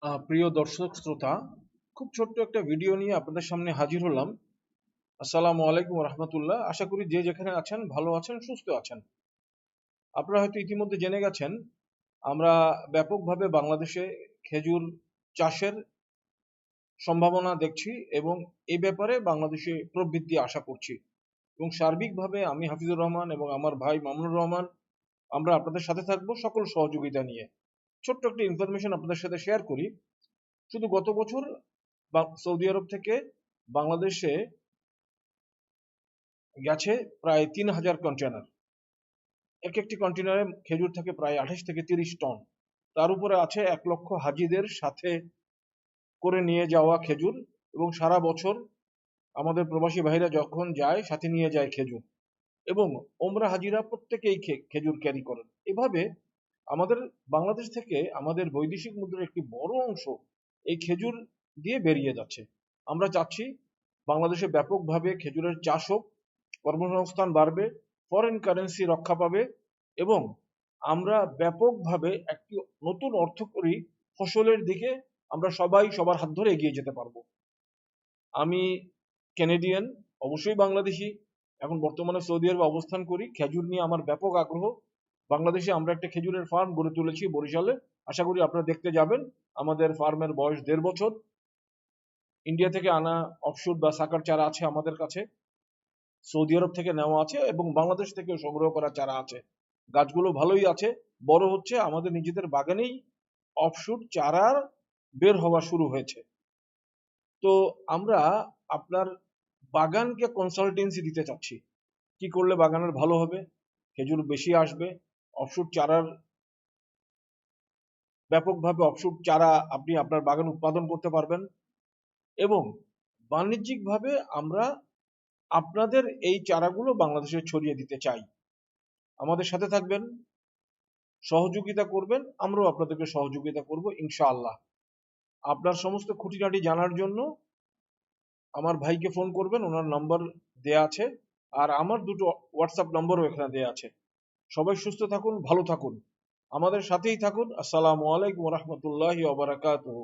প্রিয় দর্শক শ্রোতা, খুব ছোট্ট একটা ভিডিও নিয়ে আপনাদের সামনে হাজির হলাম। আসসালামু আলাইকুম রহমতুল্লাহ। আশা করি যে যেখানে আছেন ভালো আছেন, সুস্থ আছেন। আপনারা হয়তো ইতিমধ্যে জেনে গেছেন, আমরা ব্যাপকভাবে বাংলাদেশে খেজুর চাষের সম্ভাবনা দেখছি এবং এই ব্যাপারে বাংলাদেশে প্রবৃদ্ধি আশা করছি। এবং সার্বিকভাবে আমি হাফিজুর রহমান এবং আমার ভাই মামুনুর রহমান, আমরা আপনাদের সাথে থাকবো সকল সহযোগিতা নিয়ে। ছোট্ট একটা ইনফরমেশন আপনাদের সাথে শেয়ার করি। শুধু গত বছর সৌদি আরব থেকে বাংলাদেশে গেছে প্রায় ৩,০০০ কন্টেনার। এক একটি কন্টেনারে খেজুর থাকে প্রায় ২৮ থেকে ৩০ টন। তার উপরে আছে ১ লক্ষ হাজিদের সাথে করে নিয়ে যাওয়া খেজুর। এবং সারা বছর আমাদের প্রবাসী ভাইরা যখন যায় সাথে নিয়ে যায় খেজুর। এবং ওমরা হাজিরা প্রত্যেকেই খেজুর ক্যারি করেন। এভাবে আমাদের বাংলাদেশ থেকে আমাদের বৈদেশিক মুদ্রার একটি বড় অংশ এই খেজুর দিয়ে বেরিয়ে যাচ্ছে। আমরা চাচ্ছি বাংলাদেশে ব্যাপকভাবে খেজুরের চাষ হোক, কর্মসংস্থান বাড়বে, ফরেন কারেন্সি রক্ষা পাবে এবং আমরা ব্যাপকভাবে একটি নতুন অর্থকরী ফসলের দিকে আমরা সবাই সবার হাত ধরে এগিয়ে যেতে পারবো। আমি কেনেডিয়ান, অবশ্যই বাংলাদেশি, এখন বর্তমানে সৌদি আরবে অবস্থান করি। খেজুর নিয়ে আমার ব্যাপক আগ্রহ। বাংলাদেশে আমরা একটা খেজুরের ফার্ম গড়ে তুলেছি বরিশালে। আশা করি আপনারা দেখতে যাবেন। আমাদের ফার্মের বয়স ১.৫ বছর। ইন্ডিয়া থেকে আনা অফশুট বা সাকার চারা আছে আমাদের কাছে, সৌদি আরব থেকে নেওয়া আছে এবং বাংলাদেশ থেকেও সংগ্রহ করা চারা আছে। গাছগুলো ভালোই আছে, বড় হচ্ছে। আমাদের নিজেদের বাগানেই অফশুট চারার বের হওয়া শুরু হয়েছে। তো আমরা আপনার বাগানকে কনসালটেন্সি দিতে চাচ্ছি। কি করলে বাগানের ভালো হবে, খেজুর বেশি আসবে, অফশুট চারার ব্যাপকভাবে অফশুট চারা আপনি আপনার বাগান উৎপাদন করতে পারবেন এবং বাণিজ্যিকভাবে আমরা আপনাদের এই চারাগুলো বাংলাদেশে ছড়িয়ে দিতে চাই। আমাদের সাথে থাকবেন, সহযোগিতা করবেন, আমরাও আপনাদেরকে সহযোগিতা করব ইনশাআল্লাহ। আপনার সমস্ত খুঁটিনাটি জানার জন্য আমার ভাইকে ফোন করবেন, ওনার নাম্বার দেয়া আছে। আর আমার দুটো হোয়াটসঅ্যাপ নম্বরও এখানে দেয়া আছে। সবাই সুস্থ থাকুন, ভালো থাকুন, আমাদের সাথেই থাকুন। আসসালামু আলাইকুম রহমতুল্লাহি ওয়া বারাকাতুহু।